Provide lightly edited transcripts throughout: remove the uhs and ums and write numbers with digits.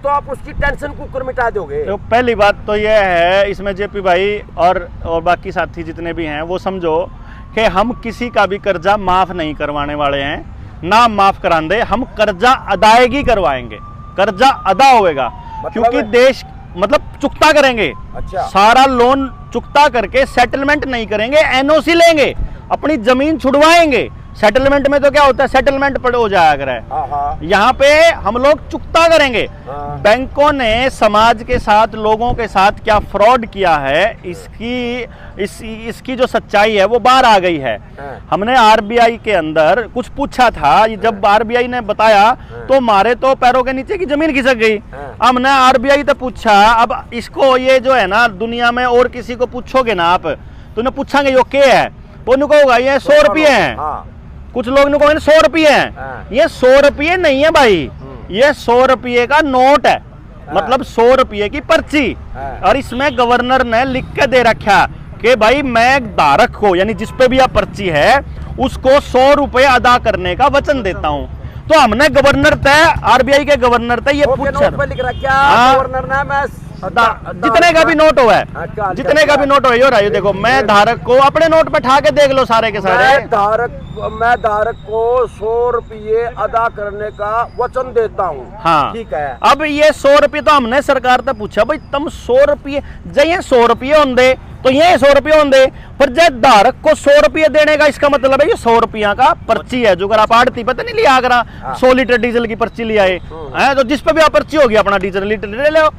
तो आप उसकी टेंशन कुकर मिटा दोगे। तो पहली बात तो यह है इसमें जेपी भाई और बाकी साथी जितने भी हैं वो समझो कि हम किसी का भी कर्जा माफ नहीं करवाने वाले हैं, ना माफ करांदे, हम कर्जा अदायगी करवाएंगे, कर्जा अदा होएगा। क्योंकि देश मतलब चुकता करेंगे। अच्छा। सारा लोन चुकता करके सेटलमेंट नहीं करेंगे, एनओसी लेंगे, अपनी जमीन छुड़वाएंगे। सेटलमेंट में तो क्या होता है, सेटलमेंट पर हो जाया करे, यहाँ पे हम लोग चुकता करेंगे। बैंकों ने समाज के साथ, लोगों के साथ क्या फ्रॉड किया है, इसकी जो सच्चाई है वो बाहर आ गई है। हमने आरबीआई के अंदर कुछ पूछा था, जब आरबीआई ने बताया तो हमारे तो पैरों के नीचे की जमीन खिसक गई। हमने आरबीआई से पूछा, अब इसको ये जो है ना दुनिया में और किसी को पूछोगे ना आप तो उन्हें पूछांगे यो क्या है, वो उनको होगा ये 100 रुपये हैं। कुछ लोग ने कहा 100 रुपये हैं, ये 100 रुपये नहीं है भाई, ये 100 रुपये का नोट है, मतलब 100 रुपये की पर्ची। और इसमें गवर्नर ने लिख के दे रखा कि भाई मैं धारक को, यानी जिस पे भी यह पर्ची है उसको 100 रुपये अदा करने का वचन देता हूँ। तो हमने गवर्नर तय, आरबीआई के गवर्नर तय ये पूछा, गवर्नर ने मैं जितने का भी नोट हुआ है, जितने का भी नोट हुआ है, ये देखो मैं धारक को अपने नोट पे ठा के देख लो सारे के सारे, मैं धारक को 100 रुपये अदा करने का वचन देता हूँ। हाँ ठीक है। अब ये 100 रुपये तो हमने सरकार से पूछा भाई तुम 100 रुपये जय 100 रुपये होंगे तो ये 100 रुपये होंगे, पर जय धारक को 100 रुपये देने का इसका मतलब है ये 100 रुपया का पर्ची है। जो अगर आप आड़ती पता नहीं लिया, अगर 100 लीटर डीजल की पर्ची लिया है तो जिस पे भी आप पर्ची होगी अपना डीजल लीटर ले लो,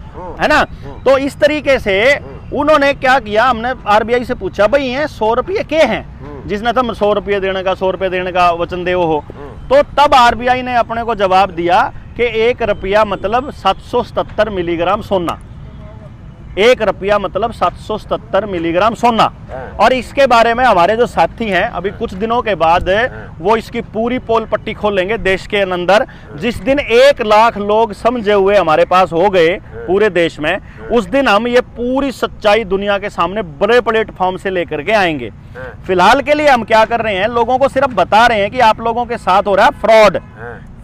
है ना। तो इस तरीके से उन्होंने क्या किया, हमने आरबीआई से पूछा भाई ये 100 रुपये के हैं, जिसने तुम 100 रुपये देने का 100 रुपये देने का वचन दे हो। तो तब आरबीआई ने अपने को जवाब दिया कि 1 रुपया मतलब 777 मिलीग्राम सोना, 1 रुपया मतलब 777 मिलीग्राम सोना। और इसके बारे में हमारे जो साथी हैं अभी कुछ दिनों के बाद वो इसकी पूरी पोल पट्टी खोलेंगे देश के अंदर। जिस दिन 1 लाख लोग समझे हुए हमारे पास हो गए पूरे देश में, उस दिन हम ये पूरी सच्चाई दुनिया के सामने बड़े प्लेटफॉर्म से लेकर के आएंगे। फिलहाल के लिए हम क्या कर रहे हैं, लोगों को सिर्फ बता रहे हैं कि आप लोगों के साथ हो रहा है फ्रॉड।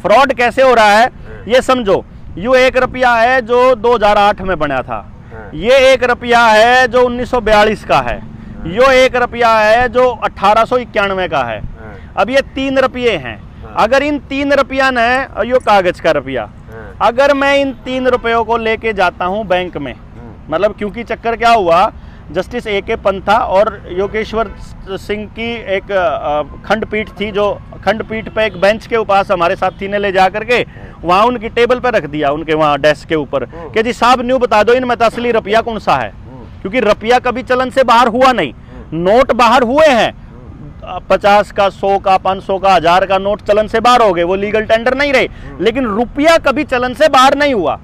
फ्रॉड कैसे हो रहा है ये समझो। यो 1 रुपया है जो 2008 में बना था, ये 1 रुपया है जो 1942 का है, यो 1 रुपया है जो 1891 का है। अब ये 3 रुपये हैं। अगर इन 3 रुपया ने, यो कागज का रुपया, अगर मैं इन 3 रुपयों को लेके जाता हूं बैंक में, मतलब क्योंकि चक्कर क्या हुआ, जस्टिस ए.के. पंथा और योगेश्वर सिंह की एक खंडपीठ थी, जो खंडपीठ पे एक बेंच के पास हमारे साथी ने ले जा करके वहाँ उनकी टेबल पे रख दिया, उनके वहाँ डेस्क के ऊपर, कि जी साहब न्यू बता दो इनमें असली रुपया कौन सा है। क्योंकि रुपया कभी चलन से बाहर हुआ नहीं, नोट बाहर हुए हैं, 50 का, 100 का, 500 का, 1000 का नोट चलन से बाहर हो गए, वो लीगल टेंडर नहीं रहे, लेकिन रुपया कभी चलन से बाहर नहीं हुआ।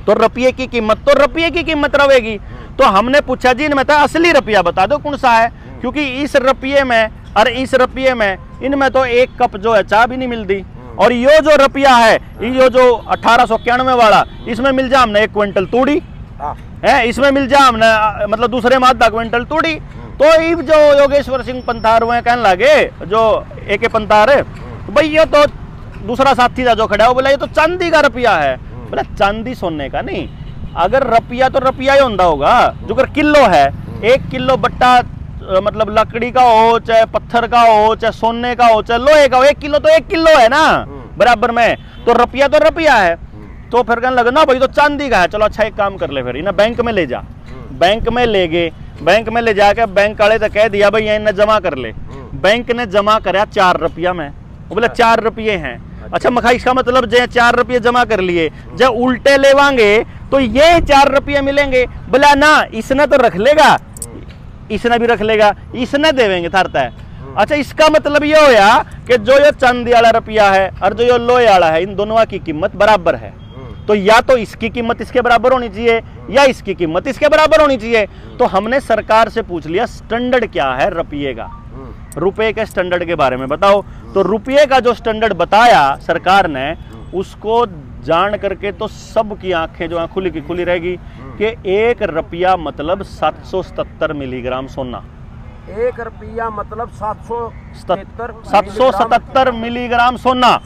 तो रुपये की कीमत तो रुपये की कीमत रहेगी। तो हमने पूछा जी इनमें असली रुपया बता दो कौन सा है, क्योंकि इस रुपये में और इस रुपये में, इनमें तो 1 कप जो है चाय भी नहीं मिलती। और यो जो रुपया है, ये जो 1891 वाला, इसमें मिल जा हमने 1 क्विंटल तूड़ी है, इसमें मिल जा हमने मतलब दूसरे में आधा क्विंटल तूड़ी। तो ये जो योगेश्वर सिंह पंथार हुए कहने लगे, जो ए.के. पंथार है, भाई ये तो दूसरा साथी था जो खड़ा है, वो बोला ये तो चांदी का रुपया है। बोला चांदी सोने का नहीं, अगर रुपया तो रुपया ही होता होगा। जो अगर किलो है, 1 किलो बट्टा मतलब लकड़ी का हो, चाहे पत्थर का हो, चाहे सोने का हो, चाहे लोहे का हो, 1 किलो तो 1 किलो है ना बराबर में। तो रुपया है। तो फिर कहने लगा ना भाई तो चांदी का है, चलो अच्छा एक काम कर ले, फिर इन्हें बैंक में ले जा। बैंक में ले गए, बैंक में ले जाके बैंक वाले तो कह दिया भाई इन्हें जमा कर ले। बैंक ने जमा कराया 4 रुपया में, वो बोला 4 रुपये हैं। अच्छा मखा इसका मतलब जो 4 रुपये जमा कर लिए, जब उल्टे लेवांगे तो ये 4 रुपये मिलेंगे। बोला ना इसने तो रख लेगा, इसने भी रख लेगा, इसने देवेंगे थारता है। अच्छा इसका मतलब ये होया कि जो ये चांदी वाला रुपया है और जो ये लोहे वाला है, इन दोनों की कीमत बराबर है। तो या तो इसकी कीमत इसके बराबर होनी चाहिए या इसकी कीमत इसके बराबर होनी चाहिए। तो हमने सरकार से पूछ लिया स्टैंडर्ड क्या है रुपये का, रुपये के स्टैंडर्ड के बारे में बताओ। तो रुपये का जो स्टैंडर्ड बताया सरकार ने, उसको जान करके तो सबकी आंखें जो है खुली की खुली रहेगी कि 1 रुपया मतलब 777 मिलीग्राम सोना। 1 रुपया मतलब 777 मिलीग्राम सोना।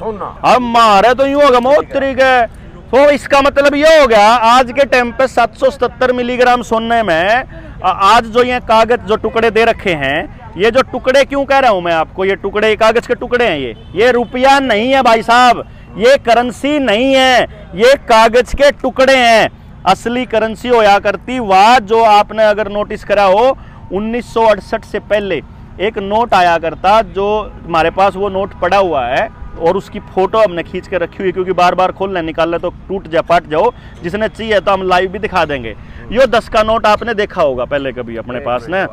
अब मारे तो यूं होगा मोत्री के तो इसका मतलब ये हो गया आज के टाइम पे 777 मिलीग्राम सोने में आज जो ये कागज जो टुकड़े दे रखे हैं, ये जो टुकड़े क्यों कह रहा हूं मैं आपको, ये टुकड़े कागज के टुकड़े हैं, ये रुपया नहीं है भाई साहब, ये करेंसी नहीं है, ये कागज के टुकड़े हैं। असली करेंसी होया करती वह जो आपने अगर नोटिस करा हो 1968 से पहले एक नोट आया करता, जो हमारे पास वो नोट पड़ा हुआ है और उसकी फोटो हमने खींच के रखी हुई, क्योंकि बार बार खोलने निकालने तो टूट जा पाट जाओ, जिसने चाहिए तो हम लाइव भी दिखा देंगे। ये 10 का नोट आपने देखा होगा पहले कभी अपने पास ना,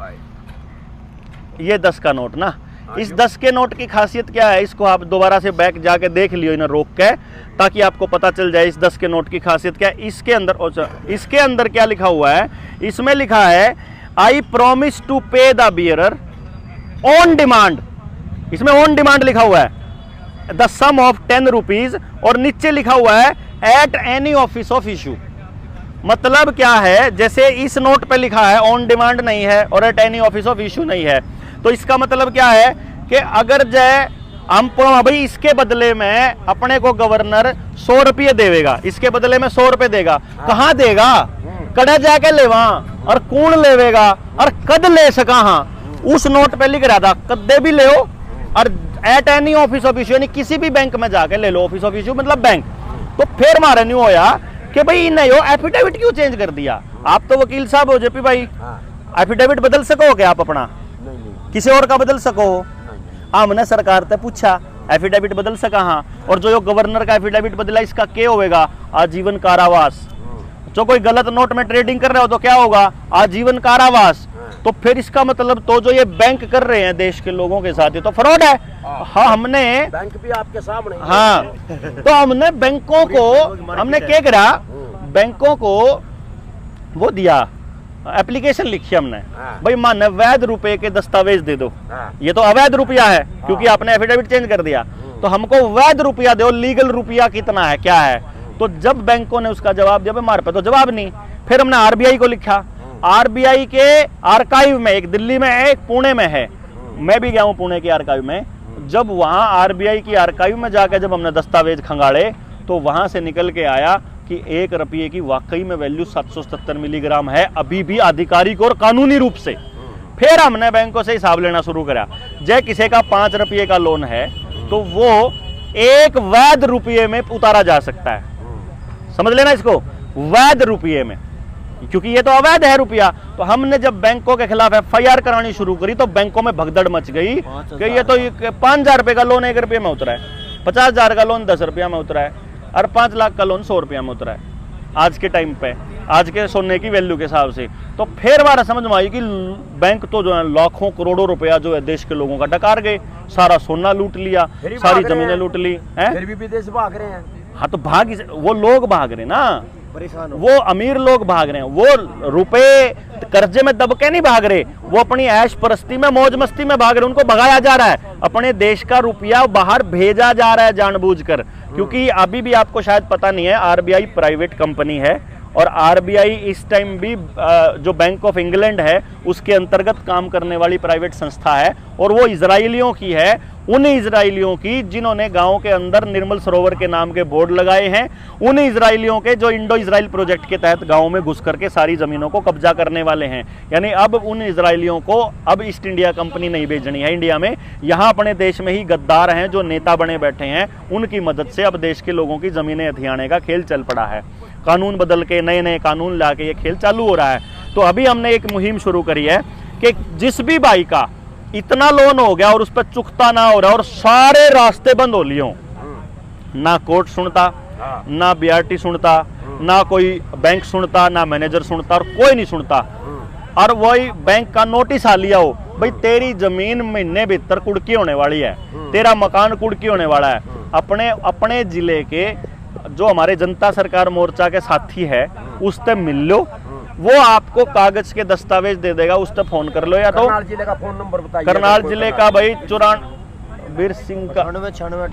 ये 10 का नोट ना। इस 10 के नोट की खासियत क्या है, इसको आप दोबारा से बैक जाके देख लियो इन्हें रोक के, ताकि आपको पता चल जाए इस 10 के नोट की खासियत क्या है। इसके अंदर क्या लिखा हुआ है, इसमें लिखा है आई प्रॉमिस टू पे द बियरर ऑन डिमांड। इसमें ऑन डिमांड लिखा हुआ है, द सम ऑफ 10 रुपीज, और नीचे लिखा हुआ है at any office of issue. मतलब क्या है, जैसे इस नोट पे लिखा है ऑन डिमांड नहीं है और at any office of issue नहीं है, तो इसका मतलब क्या है कि अगर जय हम भाई इसके बदले में अपने को गवर्नर 100 रुपये देगा, इसके बदले में 100 रुपये देगा, कहाँ देगा, कड़ा जाके लेवा और कौन लेवेगा और कद ले सका। हाँ, उस नोट पे लिख रहा था कदे भी ले और at any office of issue, यानी किसी भी बैंक में जाके ले लो, ऑफिस ऑफ इशू मतलब बैंक। तो फिर हमारा न्यू होया कि भाई नहीं हो एफिडेविट क्यों चेंज कर दिया। आप तो वकील साहब हो जेपी भाई, एफिडेविट बदल सको क्या आप अपना, किसी और का बदल सको। हमने सरकार से पूछा एफिडेविट बदल सका, हाँ, और जो गवर्नर का एफिडेविट बदला इसका क्या होगा, आजीवन कारावास। जो कोई गलत नोट में ट्रेडिंग कर रहे हो तो क्या होगा, आजीवन कारावास। तो फिर इसका मतलब तो जो ये बैंक कर रहे हैं देश के लोगों के साथ, ये तो फ्रॉड है। हाँ, हमने बैंक भी आपके सामने, हाँ, तो हमने बैंकों को हमने क्या करा, बैंकों को वो दिया एप्लीकेशन लिखी हमने, भाई मान वैध रुपए के दस्तावेज दे दो, ये तो अवैध रुपया है क्योंकि आपने एफिडेविट चेंज कर दिया, तो हमको वैध रुपया दो, लीगल रुपया कितना है क्या है। तो जब बैंकों ने उसका जवाब दिया, हमारे पे तो जवाब नहीं। फिर हमने आरबीआई को लिखा, आरबीआई के आर्काइव में, एक दिल्ली में है एक पुणे में है, मैं भी गया हूँ पुणे के आर्काइव में। जब वहाँ आरबीआई की आर्काइव में जाकर जब हमने दस्तावेज खंगाले तो वहाँ से निकल के आया कि 1 रुपये की वाकई में वैल्यू 777 मिलीग्राम है, अभी भी आधिकारिक और कानूनी रूप से। फिर हमने बैंकों से हिसाब लेना शुरू करा, जय किसी का 5 रुपये का लोन है तो वो 1 वैध रुपये में उतारा जा सकता है, समझ लेना इसको, वैध रुपये में, क्योंकि ये तो अवैध है रुपया। तो हमने जब बैंकों के खिलाफ एफआईआर करानी शुरू करी तो बैंकों में भगदड़ मच गई कि ये तो 5,000 रुपये का लोन 1 रुपये में उतरा है, 50,000 का लोन 10 रुपया में उतरा है, और 5 लाख का लोन 100 रुपया में उतरा है आज के टाइम पे, आज के सोने की वैल्यू के हिसाब से। तो फिर हमारा समझ में आई कि बैंक तो जो है लाखों करोड़ों रुपया जो है देश के लोगों का डकार गए, सारा सोना लूट लिया, सारी जमीनें लूट ली हैं, फिर भी विदेश भाग रहे हैं। हाँ, तो वो लोग भाग रहे ना, परेशान, वो अमीर लोग भाग रहे हैं, वो रुपए कर्जे में दब के नहीं भाग रहे, वो अपनी ऐश परस्ती में मौज मस्ती में भाग रहे, उनको भगाया जा रहा है, अपने देश का रुपया बाहर भेजा जा रहा है जानबूझकर। क्योंकि अभी भी आपको शायद पता नहीं है, आरबीआई प्राइवेट कंपनी है और आरबीआई इस टाइम भी जो बैंक ऑफ इंग्लैंड है उसके अंतर्गत काम करने वाली प्राइवेट संस्था है, और वो इजराइलियों की है, उन इजराइलियों की जिन्होंने गांव के अंदर निर्मल सरोवर के नाम के बोर्ड लगाए हैं, उन इजराइलियों के जो इंडो इजराइल प्रोजेक्ट के तहत गांव में घुस करके सारी जमीनों को कब्जा करने वाले हैं। यानी अब उन इजराइलियों को अब ईस्ट इंडिया कंपनी नहीं भेजनी है इंडिया में, यहाँ अपने देश में ही गद्दार हैं जो नेता बने बैठे हैं, उनकी मदद से अब देश के लोगों की जमीनें हथियाने का खेल चल पड़ा है। कानून बदल के नए नए कानून ला के ये खेल चालू हो रहा है। तो अभी हमने एक मुहिम शुरू करी है कि जिस भी भाई का इतना लोन हो गया और उस पर चुकता ना हो रहा और सारे रास्ते बंद हो लिए, ना कोर्ट सुनता, ना बीआरटी सुनता, ना कोई बैंक सुनता, ना मैनेजर सुनता, और कोई नहीं सुनता, और वही बैंक का नोटिस आ लिया हो, भाई तेरी जमीन महीने भीतर कुड़की होने वाली है, तेरा मकान कुड़की होने वाला है। अपने जिले के जो हमारे जनता सरकार मोर्चा के साथी है उससे मिल लो, वो आपको कागज के दस्तावेज दे देगा, उस पर फोन कर लो। या तो करनाल जिले का फोन नंबर बताइए। करनाल जिले का भाई वीर सिंह का 98 96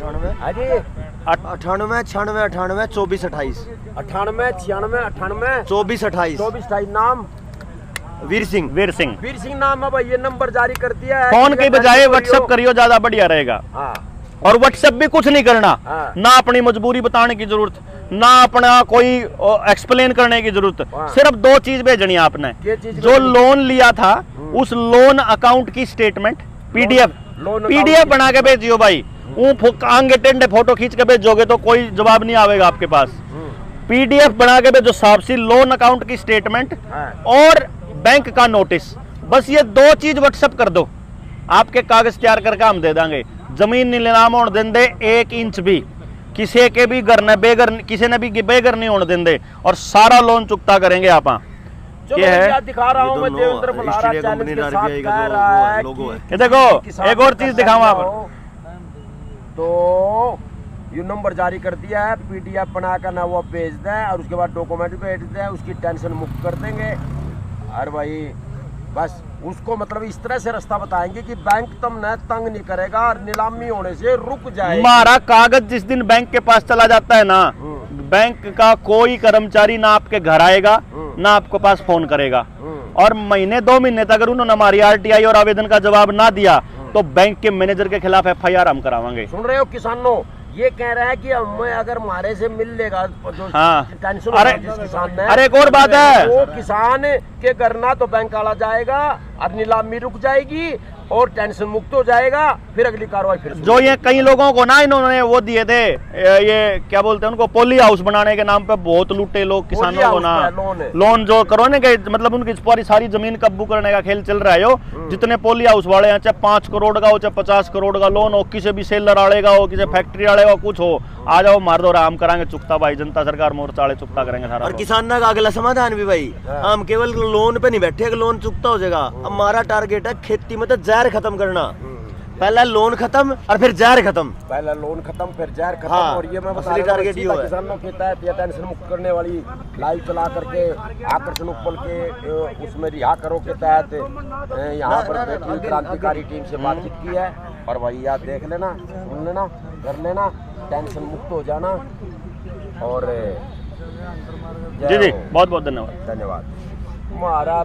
98 24 28 98 96 98 24 28 नाम वीर सिंह नाम है भाई। ये नंबर जारी कर दिया है, फोन के बजाय व्हाट्सएप करियो, ज्यादा बढ़िया रहेगा। और व्हाट्सएप भी कुछ नहीं करना, ना अपनी मजबूरी बताने की जरूरत, ना अपना कोई एक्सप्लेन करने की जरूरत, हाँ। सिर्फ दो चीज भेजनी है आपने। क्या चीज जो भेजनी? लोन लिया था उस लोन अकाउंट की statement PDF loan PDF account बना के भेजियो भाई। वो आगे टेंडे फोटो खींच के भेजोगे तो कोई जवाब नहीं आएगा आपके पास। पीडीएफ बना के भेजो साहब सी लोन अकाउंट की स्टेटमेंट हाँ। और बैंक का नोटिस, बस ये दो चीज व्हाट्सएप कर दो, आपके कागज तैयार करके हम दे देंगे। जमीन नीलाम होने देंगे 1 इंच भी, किसी के भी घर ने बेघर, किसी ने भी बेघर नहीं होने देंगे और सारा लोन चुकता करेंगे आप। चलो ये है, भैया दिखा रहा हूँ मैं, देवेंद्र बुलारा चैनल के साथ कह रहा है कि ये देखो एक और चीज दिखाऊं आप। तो ये नंबर जारी कर दिया है, पीडीएफ बनाकर ना वो भेज दें और उसके बाद डॉक्यूमेंट भेज दें, उसकी टेंशन मुक्त कर देंगे। और भाई बस उसको मतलब इस तरह से रास्ता बताएंगे कि बैंक तुमने तंग नहीं करेगा और नीलामी होने से रुक जाएगी। हमारा कागज जिस दिन बैंक के पास चला जाता है ना, बैंक का कोई कर्मचारी ना आपके घर आएगा ना आपके पास फोन करेगा, और महीने 2 महीने तक अगर उन्होंने हमारी आरटीआई और आवेदन का जवाब ना दिया तो बैंक के मैनेजर के खिलाफ एफआईआर हम करावांगे। सुन रहे हो किसानों, ये कह रहा है कि हमें अगर हमारे से मिल लेगा जो हाँ। टेंशन अरे किसान ने, अरे एक और बात है, वो किसान के घर ना तो बैंक आला जाएगा और नीलामी रुक जाएगी और टेंशन मुक्त हो जाएगा, फिर अगली कार्रवाई फिर जो ये कई लोगों को ना इन्होंने वो दिए थे, ये क्या बोलते हैं उनको, पोली हाउस बनाने के नाम पे बहुत लूटे लोग किसानों को ना। लोन जो करो ना, मतलब उनकी पूरी सारी जमीन काबू करने का खेल चल रहा है। यो जितने पोली हाउस वाले हैं, चाहे 5 करोड़ का हो चाहे 50 करोड़ का लोन हो, किसी भी सेलर वाले का हो, किसी फैक्ट्री वाले का कुछ हो, आ जाओ मार दो, आराम कराएंगे चुकता भाई, जनता सरकार मोर्चा वाले चुकता करेंगे सारा। और किसान का अगला समाधान भी भाई, हम केवल लोन पे नहीं बैठे, लोन चुकता हो जाएगा। हमारा टारगेट है खेती में तो जहर खत्म करना, पहला लोन खत्म और फिर जहर खत्म। पहला लोन खत्म फिर जहर खत्म। हाँ, और ये मैं बता असली रहा हूँ टारगेट ये है। किसानों के तहत ये टेंशन मुक्त करने वाली लाइव चला करके आकर्षण उपल के उसमें रिहा करो के तहत यहाँ पर बैठी क्रांतिकारी टीम से बातचीत की है। और भाई यार देख लेना, सुन लेना, कर लेना, टेंशन मुक्त हो जाना। और जी जी बहुत बहुत धन्यवाद। धन्यवाद। हमारा